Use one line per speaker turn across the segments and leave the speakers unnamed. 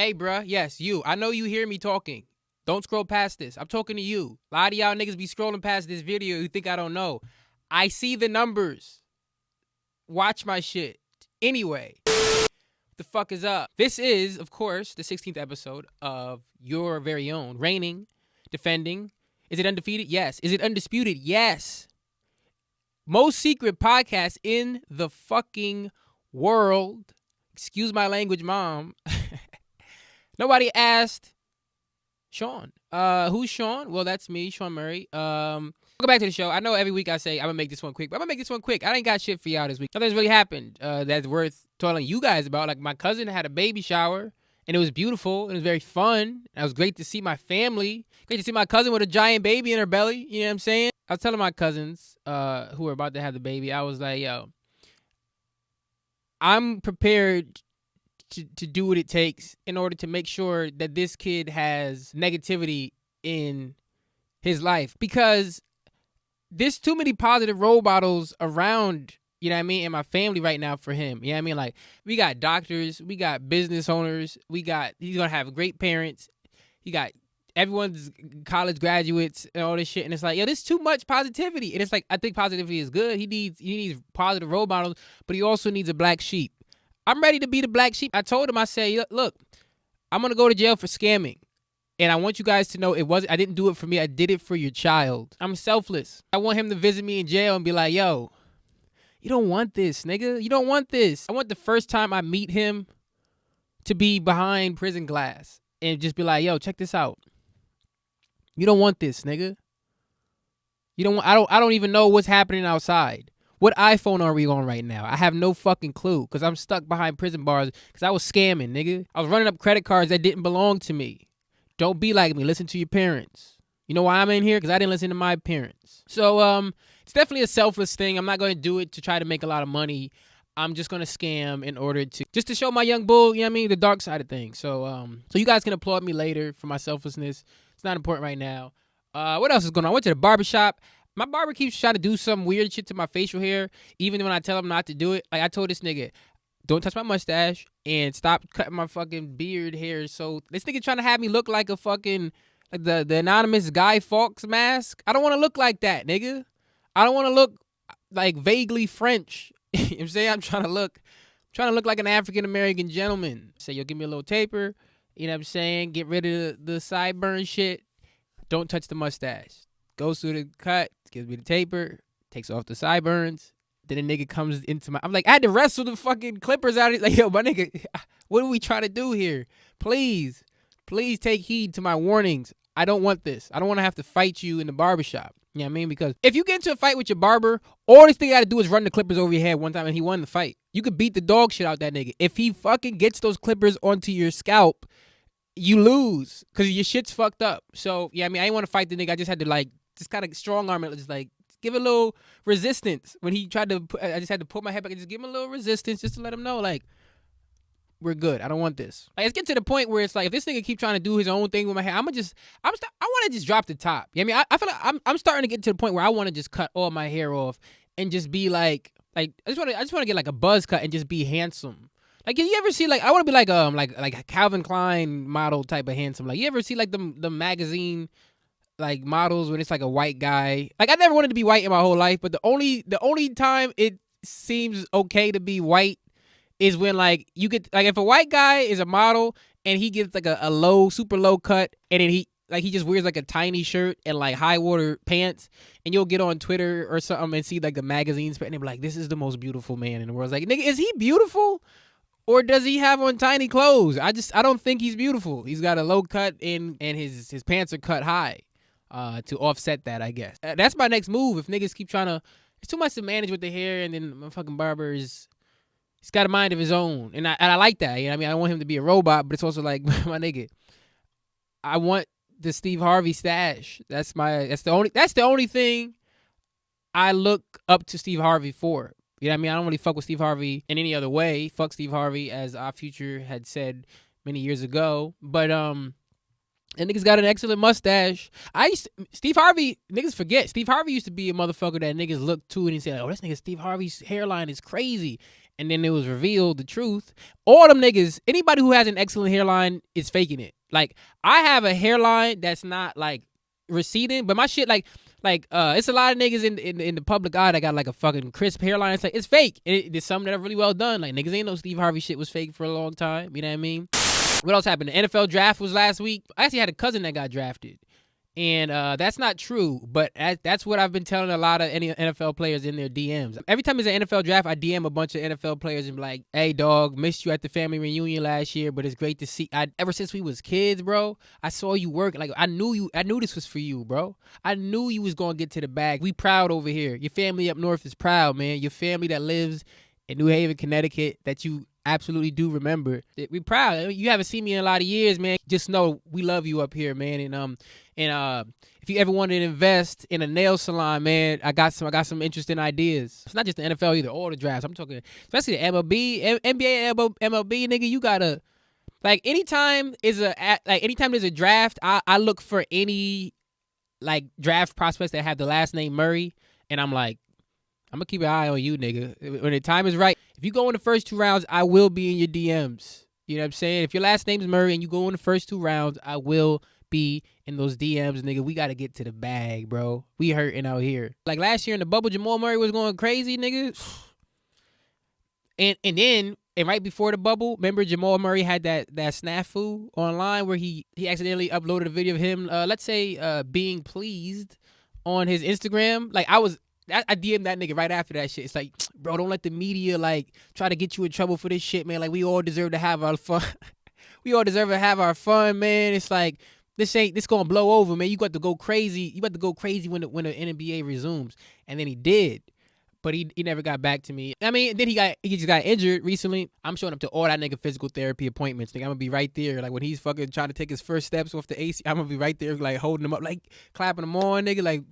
Hey, bruh. Yes, you. I know you hear me talking. Don't scroll past this. I'm talking to you. A lot of y'all niggas be scrolling past this video. You think I don't know. I see the numbers. Watch my shit. Anyway, the fuck is up? This is, of course, the 16th episode of your very own reigning, defending. Is it undefeated? Yes. Is it undisputed? Yes. Most secret podcast in the fucking world. Excuse my language, mom. Nobody asked Shawn. Who's Shawn? Well, that's me, Shawn Murray. Welcome back to the show. I know every week I say I'm gonna make this one quick, but I'm gonna make this one quick. I ain't got shit for y'all this week. Nothing's really happened that's worth telling you guys about. Like, my cousin had a baby shower, and it was beautiful, and it was very fun. It was great to see my family. Great to see my cousin with a giant baby in her belly. You know what I'm saying? I was telling my cousins who were about to have the baby, I was like, yo, I'm prepared to do what it takes in order to make sure that this kid has negativity in his life, because there's too many positive role models around, you know what I mean, in my family right now for him. You know what I mean? Like, we got doctors, we got business owners, he's gonna have great parents, he got everyone's college graduates and all this shit, and it's like, yo, there's too much positivity. And it's like, I think positivity is good. He needs positive role models, but he also needs a black sheep. I'm ready to be the black sheep. I told him, I said, look, I'm going to go to jail for scamming. And I want you guys to know I didn't do it for me. I did it for your child. I'm selfless. I want him to visit me in jail and be like, yo, you don't want this, nigga. You don't want this. I want the first time I meet him to be behind prison glass and just be like, yo, check this out. You don't want this, nigga. I don't even know what's happening outside. What iPhone are we on right now? I have no fucking clue, because I'm stuck behind prison bars because I was scamming, nigga. I was running up credit cards that didn't belong to me. Don't be like me. Listen to your parents. You know why I'm in here? Because I didn't listen to my parents. So it's definitely a selfless thing. I'm not going to do it to try to make a lot of money. I'm just going to scam in order to show my young bull, you know what I mean, the dark side of things. So you guys can applaud me later for my selflessness. It's not important right now. What else is going on? I went to the barbershop. My barber keeps trying to do some weird shit to my facial hair, even when I tell him not to do it. Like, I told this nigga, don't touch my mustache and stop cutting my fucking beard hair. So this nigga trying to have me look like a fucking, like the anonymous Guy Fawkes mask. I don't want to look like that, nigga. I don't want to look like vaguely French. You know what I'm saying? I'm trying to look like an African-American gentleman. Say, yo, give me a little taper. You know what I'm saying? Get rid of the sideburn shit. Don't touch the mustache. Goes through the cut, gives me the taper, takes off the sideburns. Then the nigga comes into my... I'm like, I had to wrestle the fucking clippers out of it. Like, yo, my nigga, what are we trying to do here? Please take heed to my warnings. I don't want this. I don't want to have to fight you in the barbershop. You know what I mean? Because if you get into a fight with your barber, all this thing you got to do is run the clippers over your head one time and he won the fight. You could beat the dog shit out that nigga. If he fucking gets those clippers onto your scalp, you lose because your shit's fucked up. So, yeah, I mean, I didn't want to fight the nigga. I just had to, like, just kind of strong arm it, just like give a little resistance. When he tried to, I just had to pull my head back and just give him a little resistance just to let him know, like, we're good. I don't want this. Like, it's getting to the point where it's like, if this nigga keep trying to do his own thing with my hair, I want to just drop the top. You know what I mean? I feel like I'm starting to get to the point where I want to just cut all my hair off and just be like I just want to get like a buzz cut and just be handsome. Like, you ever see, like, I want to be like a Calvin Klein model type of handsome. Like, you ever see like the magazine like models when it's like a white guy? Like, I never wanted to be white in my whole life, but the only time it seems okay to be white is when, like, you get, like, if a white guy is a model and he gets like a low, super low cut, and then he just wears like a tiny shirt and like high water pants, and you'll get on Twitter or something and see like the magazines and they'll be like, this is the most beautiful man in the world. It's like, nigga, is he beautiful? Or does he have on tiny clothes? I don't think he's beautiful. He's got a low cut and his pants are cut high. To offset that, I guess. That's my next move. If niggas keep trying to... It's too much to manage with the hair, and then my fucking barber he's got a mind of his own. And I like that. You know what I mean? I want him to be a robot, but it's also like, my nigga, I want the Steve Harvey stash. That's the only thing I look up to Steve Harvey for. You know what I mean? I don't really fuck with Steve Harvey in any other way. Fuck Steve Harvey, as our future had said many years ago. But, and niggas got an excellent mustache. Steve Harvey, niggas forget, Steve Harvey used to be a motherfucker that niggas look to and he said, oh, this nigga Steve Harvey's hairline is crazy. and then it was revealed the truth. All them niggas, anybody who has an excellent hairline is faking it. Like, I have a hairline that's not like receding, but my shit it's a lot of niggas in the public eye that got like a fucking crisp hairline. It's like, it's fake. It's something that are really well done. Like, niggas ain't no Steve Harvey shit was fake for a long time. You know what I mean? What else happened? The NFL draft was last week. I actually had a cousin that got drafted. And that's not true, but that's what I've been telling a lot of any NFL players in their DMs. Every time there's an NFL draft, I DM a bunch of NFL players and be like, hey, dog, missed you at the family reunion last year, but it's great to see. Ever since we was kids, bro, I saw you work. Like, I knew this was for you, bro. I knew you was going to get to the bag. We proud over here. Your family up north is proud, man. Your family that lives in New Haven, Connecticut, that you absolutely do remember. We proud. You haven't seen me in a lot of years, man. Just know we love you up here, man. And if you ever wanted to invest in a nail salon, man, I got some interesting ideas. It's not just the NFL either, all the drafts. I'm talking especially the MLB, NBA, and MLB, nigga. You gotta like anytime there's a draft, I look for any like draft prospects that have the last name Murray, and I'm like, I'm gonna keep an eye on you, nigga. When the time is right, if you go in the first 2 rounds, I will be in your DMs. You know what I'm saying? If your last name's Murray and you go in the first 2 rounds, I will be in those DMs, nigga. We gotta get to the bag, bro. We hurting out here. Like last year in the bubble, Jamal Murray was going crazy, nigga. And right before the bubble, remember Jamal Murray had that snafu online where he accidentally uploaded a video of him, let's say, being pleased on his Instagram. Like I DM'd that nigga right after that shit. It's like, bro, don't let the media like try to get you in trouble for this shit, man. Like, we all deserve to have our fun. We all deserve to have our fun, man. It's like, this gonna blow over, man. You got to go crazy. You got to go crazy when the NBA resumes. And then he did. But he never got back to me. I mean, then he just got injured recently. I'm showing up to all that nigga physical therapy appointments. Nigga, I'm gonna be right there. Like when he's fucking trying to take his first steps off the AC, I'm gonna be right there, like holding him up, like clapping him on, nigga. Like,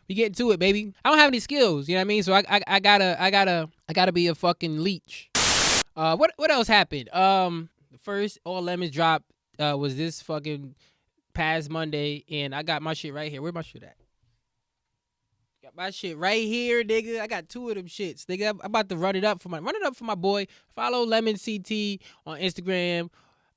we getting to it, baby. I don't have any skills, you know what I mean? So I gotta be a fucking leech. What else happened? The first All Lemons drop was this fucking past Monday, and I got my shit right here. Where my shit at? Got my shit right here, nigga. I got 2 of them shits, nigga. I'm about to run it up for my boy. Follow Lemon CT on Instagram.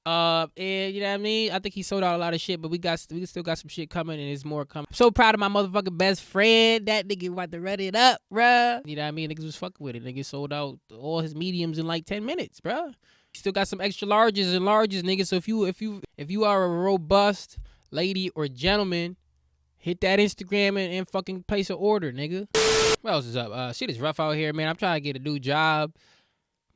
And you know what I mean? I think he sold out a lot of shit, but we still got some shit coming, and there's more coming. I'm so proud of my motherfucking best friend. That nigga about to run it up, bruh. You know what I mean? Niggas was fucking with it. Nigga sold out all his mediums in like 10 minutes, bruh. Still got some extra larges and larges, nigga. So if you are a robust lady or gentleman, hit that Instagram and fucking place an order, nigga. What else is up? Shit is rough out here, man. I'm trying to get a new job.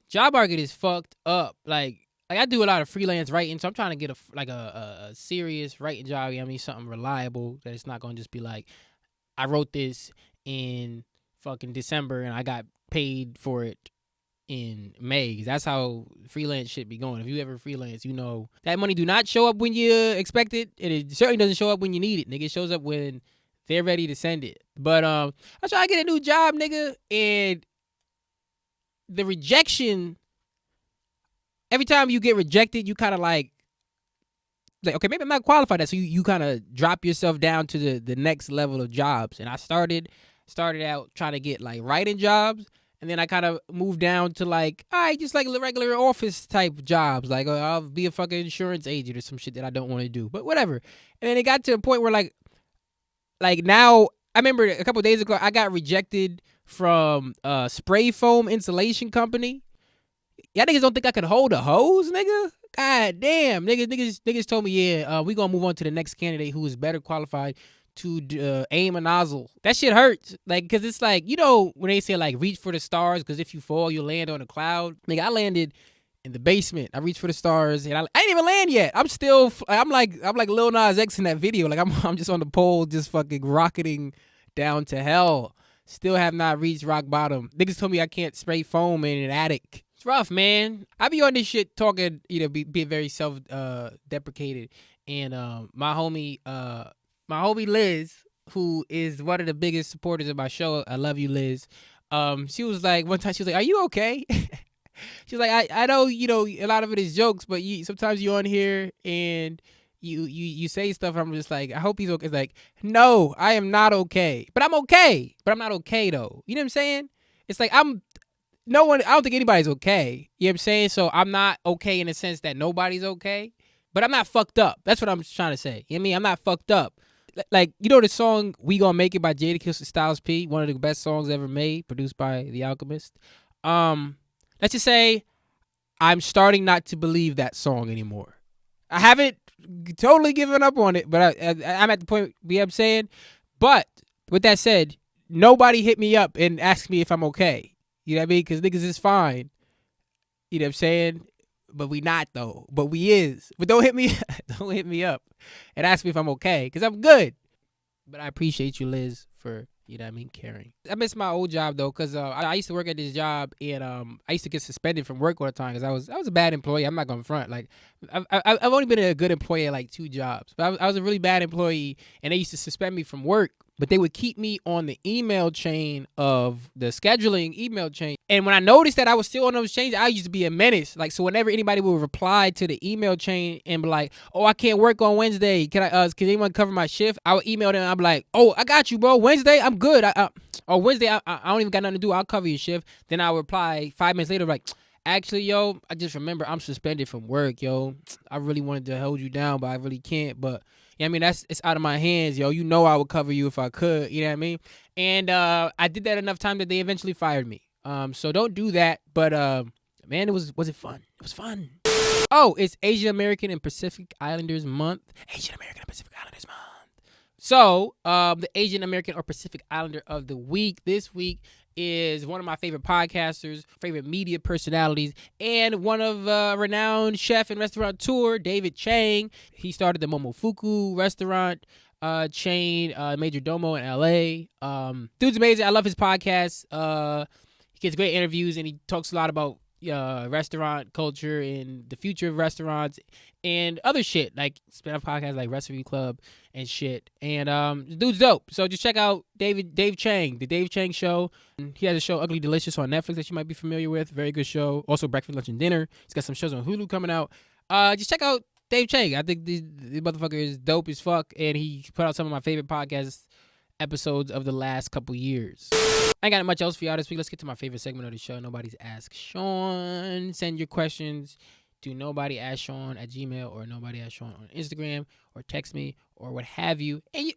Job market is fucked up. Like I do a lot of freelance writing, so I'm trying to get a serious writing job. You know what I mean? Something reliable that it's not gonna just be like, I wrote this in fucking December and I got paid for it in May. That's how freelance shit be going. If you ever freelance, you know that money do not show up when you expect it, and it certainly doesn't show up when you need it, nigga. It shows up when they're ready to send it. But I'm trying to get a new job, nigga, and the rejection. Every time you get rejected, you kind of like, okay, maybe I'm not qualified. That so you kind of drop yourself down to the next level of jobs. And I started out trying to get like writing jobs. And then I kind of moved down to like, all right, just like regular office type jobs. Like I'll be a fucking insurance agent or some shit that I don't want to do. But whatever. And then it got to a point where like now, I remember a couple of days ago, I got rejected from a spray foam insulation company. Y'all niggas don't think I could hold a hose, nigga? God damn. Niggas told me, yeah, we gonna move on to the next candidate who is better qualified to aim a nozzle. That shit hurts. Like, cause it's like, you know, when they say like reach for the stars, cause if you fall, you'll land on a cloud. Nigga, I landed in the basement. I reached for the stars and I didn't even land yet. I'm like Lil Nas X in that video. Like I'm just on the pole, just fucking rocketing down to hell. Still have not reached rock bottom. Niggas told me I can't spray foam in an attic. It's rough, man. I be on this shit talking, you know, being very self-deprecated. And my homie Liz, who is one of the biggest supporters of my show, I love you, Liz. She was like, one time she was like, are you okay? She was like, I know, you know, a lot of it is jokes, but sometimes you're on here and you say stuff. I'm just like, I hope he's okay. It's like, no, I am not okay. But I'm okay. But I'm not okay though. You know what I'm saying? It's like no one, I don't think anybody's okay. You know what I'm saying? So I'm not okay in the sense that nobody's okay, but I'm not fucked up. That's what I'm trying to say. You know what I mean? I'm not fucked up. Like, you know the song "We Gonna Make It" by Jadakiss and Styles P, one of the best songs ever made, produced by The Alchemist. Let's just say I'm starting not to believe that song anymore. I haven't totally given up on it, but I'm at the point, you know what I'm saying? But with that said, nobody hit me up and asked me if I'm okay. You know what I mean? Because niggas is fine. You know what I'm saying? But we not though. But we is. But don't hit me up and ask me if I'm okay. Because I'm good. But I appreciate you, Liz, for, you know what I mean, caring. I miss my old job though, because I used to work at this job, and I used to get suspended from work all the time because I was a bad employee. I'm not gonna front. Like, I've only been a good employee at like 2 jobs, but I was a really bad employee, and they used to suspend me from work. But they would keep me on the email chain of the scheduling email chain. And when I noticed that I was still on those chains, I used to be a menace. Like, so whenever anybody would reply to the email chain and be like, "Oh, I can't work on Wednesday. Can anyone cover my shift?" I would email them. I'd be like, "Oh, I got you, bro. Wednesday, I'm good. Wednesday, I don't even got nothing to do. I'll cover your shift." Then I would reply 5 minutes later, like, "Actually, yo, I just remember I'm suspended from work, yo. I really wanted to hold you down, but I really can't. But yeah, I mean, it's out of my hands, yo. You know I would cover you if I could. You know what I mean?" And I did that enough time that they eventually fired me. So don't do that. But man, was it fun? It was fun. Oh, it's Asian American and Pacific Islanders Month. Asian American and Pacific Islanders Month. So the Asian American or Pacific Islander of the week this week is one of my favorite podcasters, favorite media personalities, and one of renowned chef and restaurateur, David Chang. He started the Momofuku restaurant chain, Major Domo in LA. Dude's amazing. I love his podcast. He gets great interviews, and he talks a lot about restaurant culture and the future of restaurants and other shit, like spin-off podcasts like Recipe Club and shit. And the dude's dope. So just check out Dave Chang, the Dave Chang Show. He has a show, Ugly Delicious, on Netflix that you might be familiar with. Very good show. Also Breakfast, Lunch, and Dinner. He's got some shows on Hulu coming out. Just check out Dave Chang. I think the motherfucker is dope as fuck, and he put out some of my favorite podcast episodes of the last couple years. I ain't got much else for y'all this week. Let's get to my favorite segment of the show, Nobody's Ask Shawn. Send your questions to nobodyasksean@gmail or nobodyasksean on Instagram, or text me or what have you. And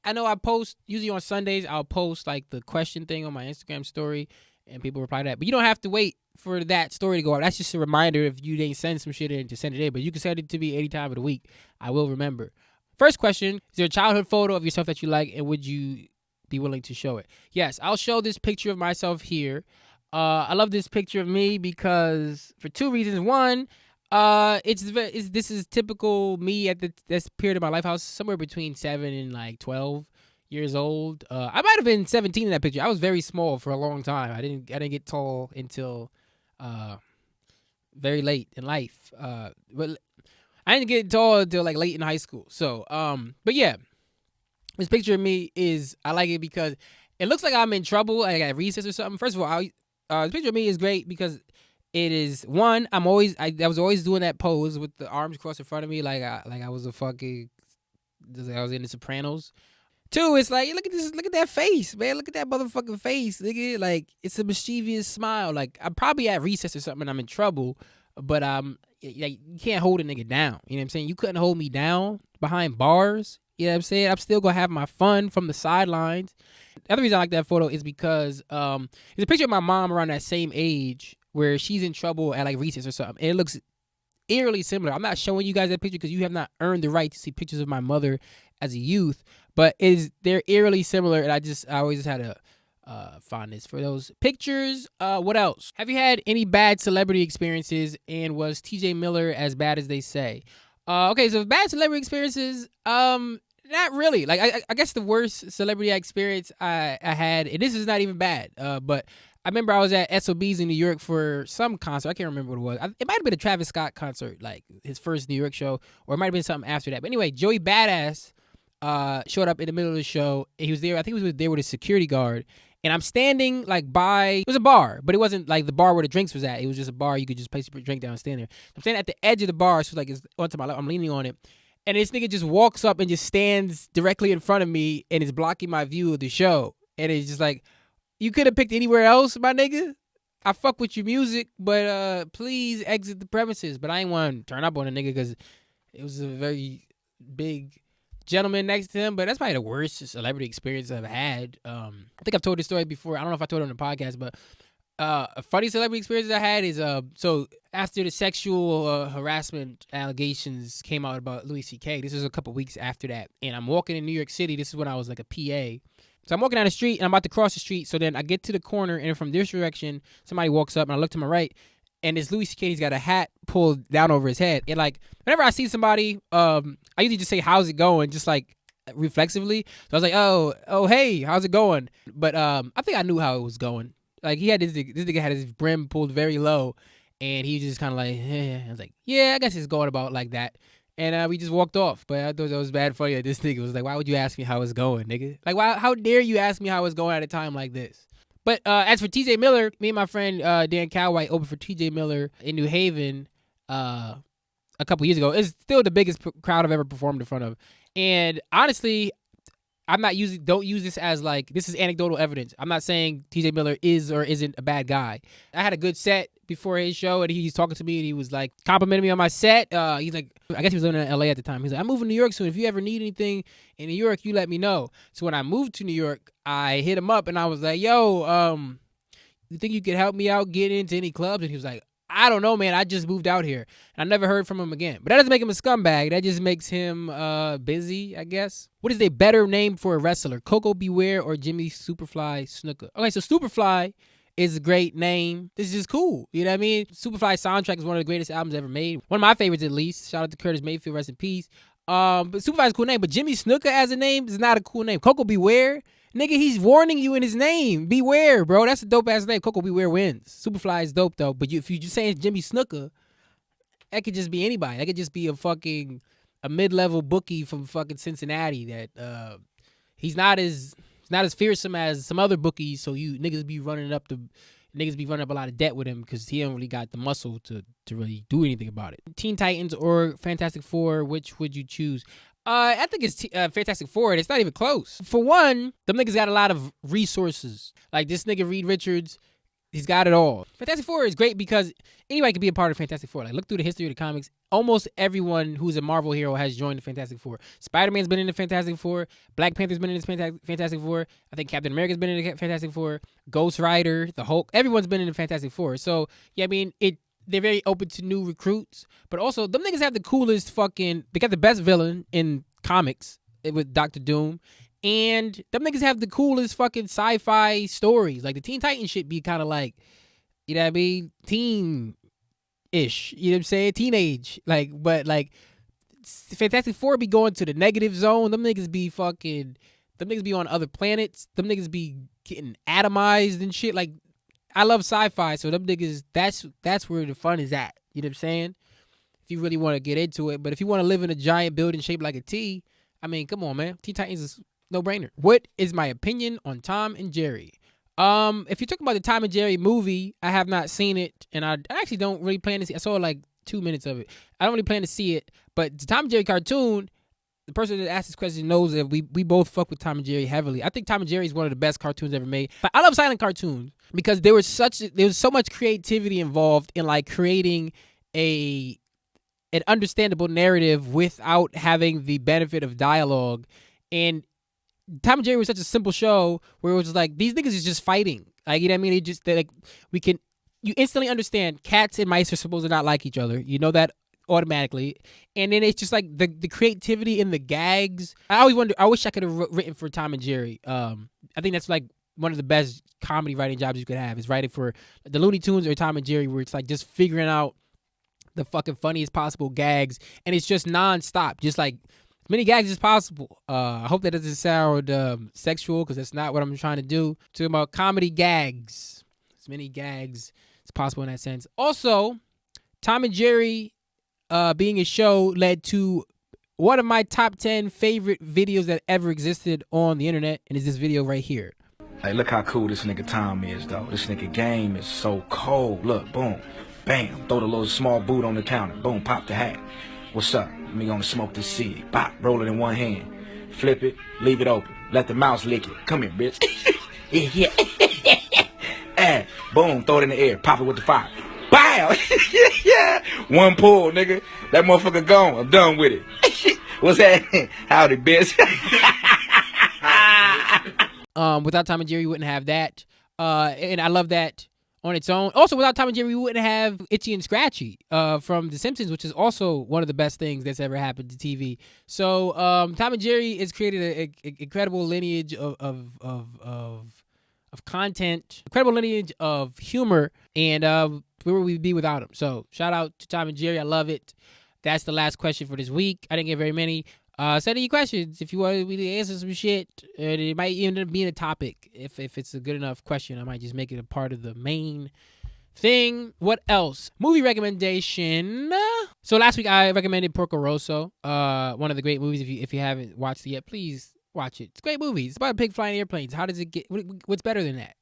I know I post usually on Sundays. I'll post like the question thing on my Instagram story, and people reply to that. But you don't have to wait for that story to go out. That's just a reminder if you didn't send some shit in to send it in. But you can send it to me any time of the week. I will remember. First question: is there a childhood photo of yourself that you like, and would you be willing to show it? Yes, I'll show this picture of myself here. I love this picture of me because for 2 reasons. One, this is typical me at this period of my life. I was somewhere between 7 and like 12 years old. I might have been 17 in that picture. I was very small for a long time. I didn't get tall until very late in life. But I didn't get tall until like late in high school. So, but yeah, this picture of me I like it because it looks like I'm in trouble, like at recess or something. First of all, this picture of me is great because it is, one, I was always doing that pose with the arms crossed in front of me, like I was I was in The Sopranos. Two, it's like, look at that face, man. Look at that motherfucking face, nigga. Like, it's a mischievous smile. Like, I'm probably at recess or something and I'm in trouble, but you can't hold a nigga down. You know what I'm saying? You couldn't hold me down behind bars. You know what I'm saying? I'm still gonna have my fun from the sidelines. The other reason I like that photo is because it's a picture of my mom around that same age where she's in trouble at like recess or something. And it looks eerily similar. I'm not showing you guys that picture because you have not earned the right to see pictures of my mother as a youth, but they're eerily similar, and I always had a fondness for those pictures. What else? Have you had any bad celebrity experiences, and was TJ Miller as bad as they say? Okay, so bad celebrity experiences, not really. Like, I guess the worst celebrity experience I had, and this is not even bad, but I remember I was at SOB's in New York for some concert. I can't remember what it was. It might have been a Travis Scott concert, like his first New York show, or it might have been something after that. But anyway, Joey Badass showed up in the middle of the show, and he was there. I think he was there with a security guard. And I'm standing like it was a bar, but it wasn't like the bar where the drinks was at. It was just a bar you could just place your drink down and stand there. I'm standing at the edge of the bar, so like it's onto my left. I'm leaning on it. And this nigga just walks up and just stands directly in front of me and is blocking my view of the show. And it's just like, you could have picked anywhere else, my nigga. I fuck with your music, but please exit the premises. But I ain't want to turn up on a nigga because it was a very big gentleman next to him. But that's probably the worst celebrity experience I've had. I think I've told this story before. I don't know if I told it on the podcast, but a funny celebrity experience I had is so after the sexual harassment allegations came out about Louis C.K., this was a couple weeks after that, and I'm walking in New York City. This is when I was like a PA. So I'm walking down the street, and I'm about to cross the street. So then I get to the corner, and from this direction, somebody walks up, and I look to my right, and it's Louis C.K. He's got a hat pulled down over his head. And like whenever I see somebody, I usually just say, "How's it going?" Just like reflexively. So I was like, "Oh, hey, how's it going?" But I think I knew how it was going. Like he had this nigga had his brim pulled very low, and he was just kind of like, I was like, yeah, I guess it's going about like that. And we just walked off. But I thought that was bad funny that this nigga was like, why would you ask me how it's going, nigga? Like, how dare you ask me how it's going at a time like this? But as for TJ Miller, me and my friend Dan Cowhite opened for TJ Miller in New Haven a couple years ago. It's still the biggest crowd I've ever performed in front of. And honestly, don't use this as like, this is anecdotal evidence. I'm not saying TJ Miller is or isn't a bad guy. I had a good set before his show, and he's talking to me, and he was like complimenting me on my set. He's like, I guess he was living in LA at the time. He's like, I'm moving to New York soon. If you ever need anything in New York, you let me know. So when I moved to New York, I hit him up, and I was like, yo, you think you could help me out get into any clubs? And he was like, I don't know, man. I just moved out here. And I never heard from him again. But that doesn't make him a scumbag. That just makes him busy, I guess. What is a better name for a wrestler? Coco Beware or Jimmy Superfly Snuka? Okay, so Superfly is a great name. This is just cool. You know what I mean? Superfly soundtrack is one of the greatest albums ever made. One of my favorites, at least. Shout out to Curtis Mayfield. Rest in peace. But Superfly is a cool name. But Jimmy Snuka as a name is not a cool name. Coco Beware. Nigga, he's warning you in his name. Beware, bro. That's a dope-ass name. Coco Beware wins. Superfly is dope, though. But if you just saying Jimmy Snuka, that could just be anybody. That could just be a mid-level bookie from fucking Cincinnati that he's not as fearsome as some other bookies, so you niggas be running up a lot of debt with him because he don't really got the muscle to really do anything about it. Teen Titans or Fantastic Four, which would you choose? I think it's Fantastic Four, and it's not even close. For one, them niggas got a lot of resources. Like this nigga Reed Richards, he's got it all. Fantastic Four is great because anybody can be a part of Fantastic Four. Like look through the history of the comics. Almost everyone who's a Marvel hero has joined the Fantastic Four. Spider-Man's been in the Fantastic Four. Black Panther's been in the Fantastic Four. I think Captain America's been in the Fantastic Four. Ghost Rider, the Hulk, everyone's been in the Fantastic Four. So yeah, I mean they're very open to new recruits, but also them niggas have the coolest they got the best villain in comics with Doctor Doom, and them niggas have the coolest fucking sci-fi stories. Like the Teen Titans shit be kind of like, you know what I mean, teen-ish, you know what I'm saying, teenage, like, but like Fantastic Four be going to the negative zone. Them niggas be on other planets. Them niggas be getting atomized and shit. Like I love sci-fi, so them niggas, that's where the fun is at. You know what I'm saying? If you really want to get into it. But if you want to live in a giant building shaped like a T, I mean, come on, man. Teen Titans is no-brainer. What is my opinion on Tom and Jerry? If you're talking about the Tom and Jerry movie, I have not seen it, and I actually don't really plan to see it. I saw like 2 minutes of it. I don't really plan to see it, but the Tom and Jerry cartoon, the person that asked this question knows that we both fuck with Tom and Jerry heavily. I think Tom and Jerry is one of the best cartoons ever made. But I love silent cartoons because there was so much creativity involved in like creating an understandable narrative without having the benefit of dialogue. And Tom and Jerry was such a simple show where it was just like these niggas is just fighting. Like, you know what I mean? You instantly understand cats and mice are supposed to not like each other. You know that automatically. And then it's just like the creativity in the gags. I always wonder, I wish I could have written for Tom and Jerry. I think that's like one of the best comedy writing jobs you could have is writing for the Looney Tunes or Tom and Jerry, where it's like just figuring out the fucking funniest possible gags, and it's just nonstop, just like as many gags as possible. I hope that doesn't sound sexual, because that's not what I'm trying to do. Talking about comedy gags, as many gags as possible in that sense. Also, Tom and Jerry being a show led to one of my top 10 favorite videos that ever existed on the internet, and it's this video right here.
Hey, look how cool this nigga Tom is, though. This nigga game is so cold. Look, boom, bam, throw the little small boot on the counter. Boom, pop the hat. What's up? Me gonna smoke this seed. Bop, roll it in one hand. Flip it, leave it open. Let the mouse lick it. Come here, bitch. Yeah. Boom, throw it in the air, pop it with the fire. Bow! Yeah, one pull, nigga. That motherfucker gone. I'm done with it. What's that? Howdy, bitch.
Without Tom and Jerry, we wouldn't have that. And I love that on its own. Also, without Tom and Jerry, we wouldn't have Itchy and Scratchy from The Simpsons, which is also one of the best things that's ever happened to TV. So Tom and Jerry has created an incredible lineage of content, incredible lineage of humor, and where would we be without them? So shout out to Tom and Jerry. I love it. That's the last question for this week. I didn't get very many. Send in your questions if you want me to answer some shit. And it might end up being a topic. If it's a good enough question, I might just make it a part of the main thing. What else? Movie recommendation. So last week I recommended Porco Rosso. One of the great movies. If you haven't watched it yet, please watch it. It's a great movie. It's about a pig flying airplanes. How does it get? What's better than that?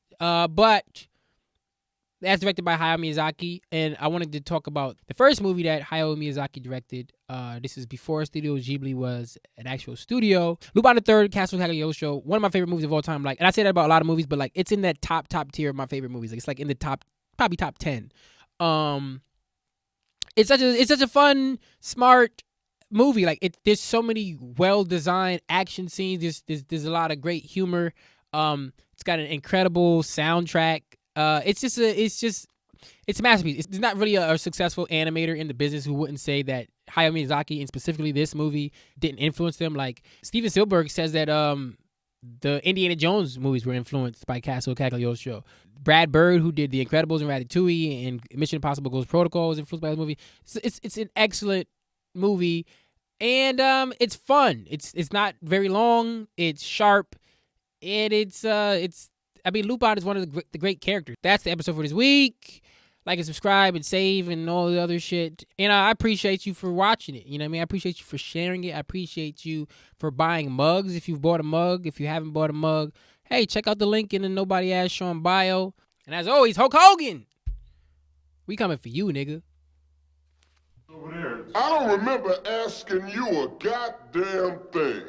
But that's directed by Hayao Miyazaki, and I wanted to talk about the first movie that Hayao Miyazaki directed. This is before Studio Ghibli was an actual studio. Lupin the Third, Castle Cagliostro, one of my favorite movies of all time. Like, and I say that about a lot of movies, but like, it's in that top tier of my favorite movies. Like, it's like in the probably top 10. It's such a fun, smart movie. Like, there's so many well designed action scenes. There's a lot of great humor. It's got an incredible soundtrack. It's a masterpiece. It's not really a successful animator in the business who wouldn't say that Hayao Miyazaki and specifically this movie didn't influence them. Like Steven Spielberg says that the Indiana Jones movies were influenced by Castle Cagliostro. Brad Bird, who did The Incredibles and Ratatouille and Mission Impossible Ghost Protocol, was influenced by the movie. It's an excellent movie, and it's fun. It's not very long. It's sharp, and it's I mean, Lupin is one of the great characters. That's the episode for this week. Like and subscribe and save and all the other shit. And I appreciate you for watching it. You know what I mean? I appreciate you for sharing it. I appreciate you for buying mugs. If you've bought a mug, if you haven't bought a mug, hey, check out the link in the Nobody Asked Shawn bio. And as always, Hulk Hogan, we coming for you, nigga.
I don't remember asking you a goddamn thing.